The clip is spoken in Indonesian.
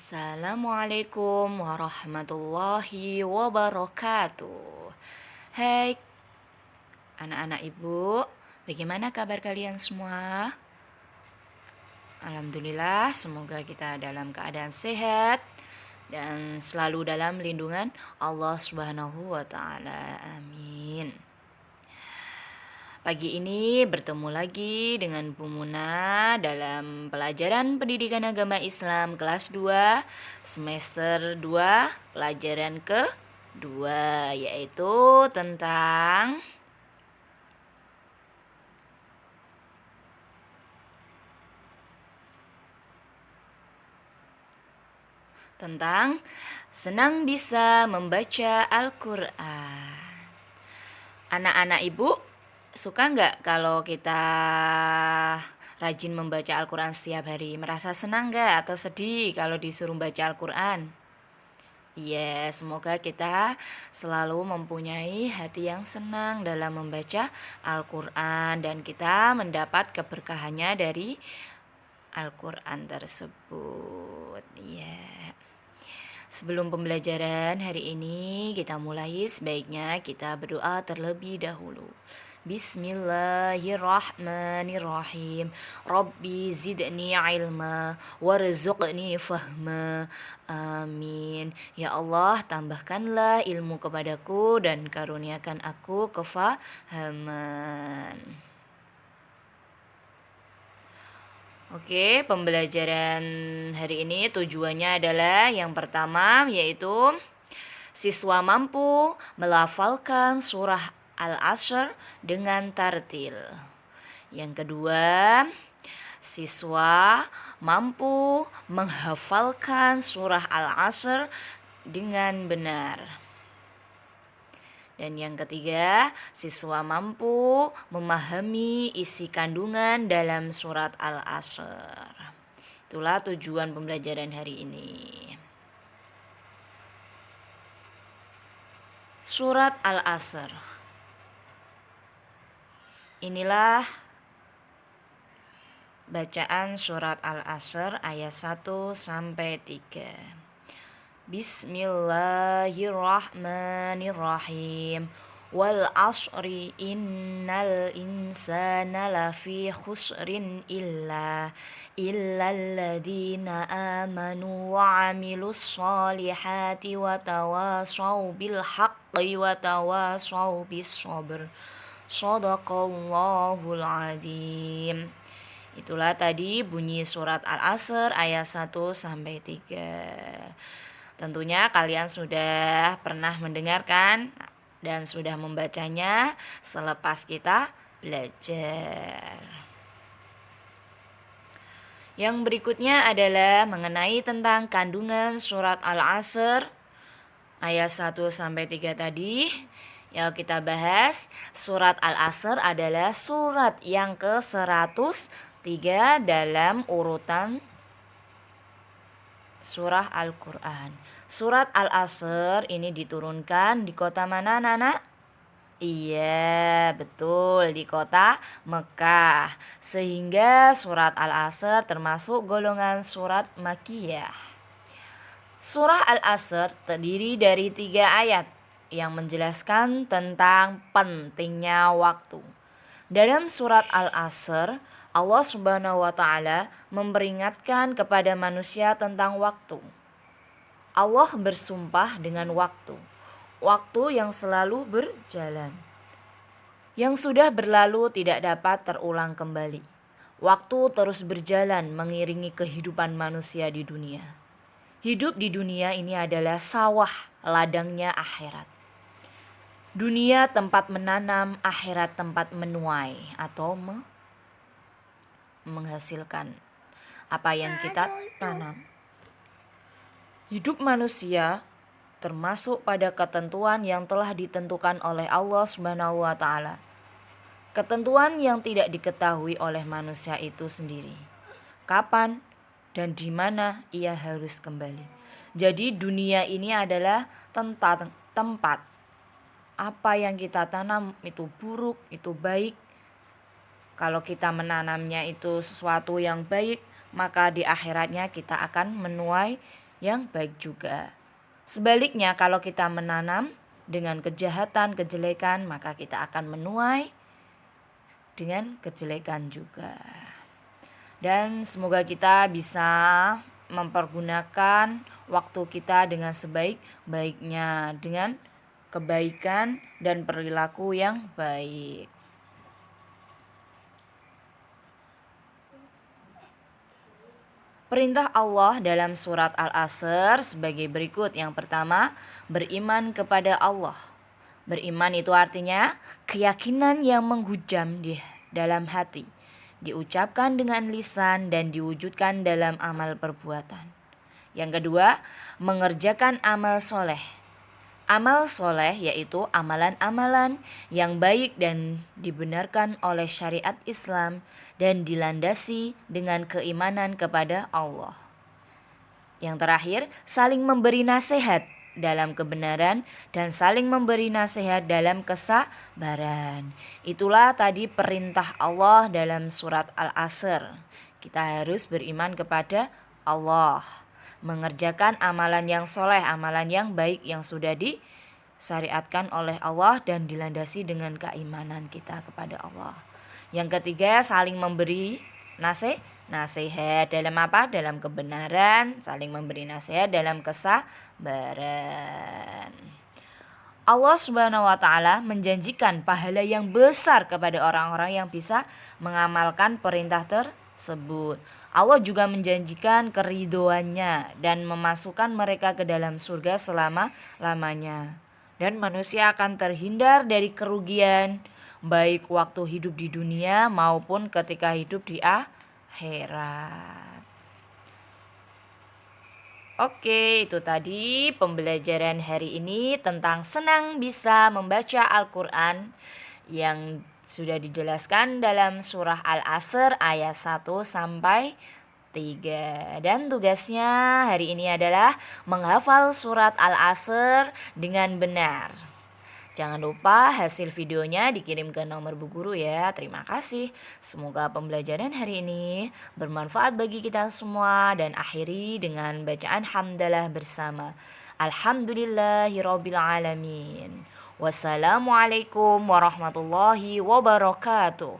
Assalamualaikum warahmatullahi wabarakatuh. Hai anak-anak ibu, bagaimana kabar kalian semua? Alhamdulillah, semoga kita dalam keadaan sehat dan selalu dalam lindungan Allah Subhanahu wa taala. Amin. Pagi ini bertemu lagi dengan Bu Muna dalam pelajaran pendidikan agama Islam kelas 2 semester 2 pelajaran ke-2, yaitu tentang senang bisa membaca Al-Quran. Anak-anak ibu suka nggak kalau kita rajin membaca Al-Quran setiap hari? Merasa senang nggak atau sedih kalau disuruh baca Al-Quran? Iya, semoga kita selalu mempunyai hati yang senang dalam membaca Al-Quran dan kita mendapat keberkahannya dari Al-Quran tersebut. Iya. Sebelum pembelajaran hari ini kita mulai, sebaiknya kita berdoa terlebih dahulu. Bismillahirrahmanirrahim. Rabbi zidni ilma warzuqni fahma. Amin. Ya Allah, tambahkanlah ilmu kepadaku dan karuniakan aku kefahaman. Oke, pembelajaran hari ini tujuannya adalah yang pertama, yaitu siswa mampu melafalkan surah Al-Asr dengan tartil. Yang kedua, siswa mampu menghafalkan surah Al-Asr dengan benar. Dan yang ketiga, siswa mampu memahami isi kandungan dalam surat Al-Asr. Itulah tujuan pembelajaran hari ini. Surat Al-Asr. Inilah bacaan surat Al-Asr ayat 1 sampai 3. Bismillahirrahmanirrahim. Wal asri innal insana lafi khusrin illa alladhina amanu wa amilus solihati wa tawasaw bil haqqi wa tawasaw bis sabr. Shadaqallahul azim. Itulah tadi bunyi surat Al-Asr ayat 1 sampai 3. Tentunya kalian sudah pernah mendengarkan dan sudah membacanya selepas kita belajar. Yang berikutnya adalah mengenai tentang kandungan surat Al-Asr ayat 1 sampai 3 tadi. Ya, kita bahas surat Al-Asr adalah surat yang ke-103 dalam urutan surah Al-Quran. Surat Al-Asr ini diturunkan di kota mana, Nana? Iya, betul, di kota Mekah. Sehingga surat Al-Asr termasuk golongan surat Makkiyah. Surah Al-Asr terdiri dari 3 ayat yang menjelaskan tentang pentingnya waktu. Dalam surat Al-Asr, Allah Subhanahu wa taala memperingatkan kepada manusia tentang waktu. Allah bersumpah dengan waktu yang selalu berjalan. Yang sudah berlalu tidak dapat terulang kembali. Waktu terus berjalan mengiringi kehidupan manusia di dunia. Hidup di dunia ini adalah sawah ladangnya akhirat. Dunia tempat menanam, akhirat tempat menuai atau menghasilkan apa yang kita tanam. Hidup manusia termasuk pada ketentuan yang telah ditentukan oleh Allah Subhanahu wa taala. Ketentuan yang tidak diketahui oleh manusia itu sendiri. Kapan dan di mana ia harus kembali. Jadi dunia ini adalah tempat apa yang kita tanam itu buruk, itu baik. Kalau kita menanamnya itu sesuatu yang baik, maka di akhiratnya kita akan menuai yang baik juga. Sebaliknya kalau kita menanam dengan kejahatan, kejelekan, maka kita akan menuai dengan kejelekan juga. Dan semoga kita bisa mempergunakan waktu kita dengan sebaik-baiknya, dengan kebaikan dan perilaku yang baik. Perintah Allah dalam surat Al-Asr sebagai berikut. Yang pertama, beriman kepada Allah. Beriman itu artinya keyakinan yang menghujam di dalam hati, diucapkan dengan lisan dan diwujudkan dalam amal perbuatan. Yang kedua, mengerjakan amal soleh. Amal soleh yaitu amalan-amalan yang baik dan dibenarkan oleh syariat Islam dan dilandasi dengan keimanan kepada Allah. Yang terakhir, saling memberi nasihat dalam kebenaran dan saling memberi nasihat dalam kesabaran. Itulah tadi perintah Allah dalam surat Al-Asr. Kita harus beriman kepada Allah, mengerjakan amalan yang soleh, amalan yang baik yang sudah disyariatkan oleh Allah dan dilandasi dengan keimanan kita kepada Allah. Yang ketiga, saling memberi nasihat dalam apa? Dalam kebenaran, saling memberi nasihat dalam kesabaran. Allah Subhanahu wa taala menjanjikan pahala yang besar kepada orang-orang yang bisa mengamalkan perintah tersebut. Allah juga menjanjikan keridhoannya dan memasukkan mereka ke dalam surga selama-lamanya. Dan manusia akan terhindar dari kerugian baik waktu hidup di dunia maupun ketika hidup di akhirat. Oke, itu tadi pembelajaran hari ini tentang senang bisa membaca Al-Quran yang sudah dijelaskan dalam surah Al-Asr ayat 1 sampai 3. Dan tugasnya hari ini adalah menghafal surat Al-Asr dengan benar. Jangan lupa hasil videonya dikirim ke nomor Bu Guru ya. Terima kasih. Semoga pembelajaran hari ini bermanfaat bagi kita semua dan akhiri dengan bacaan hamdalah bersama. Alhamdulillahirabbil alamin. Wassalamualaikum warahmatullahi wabarakatuh.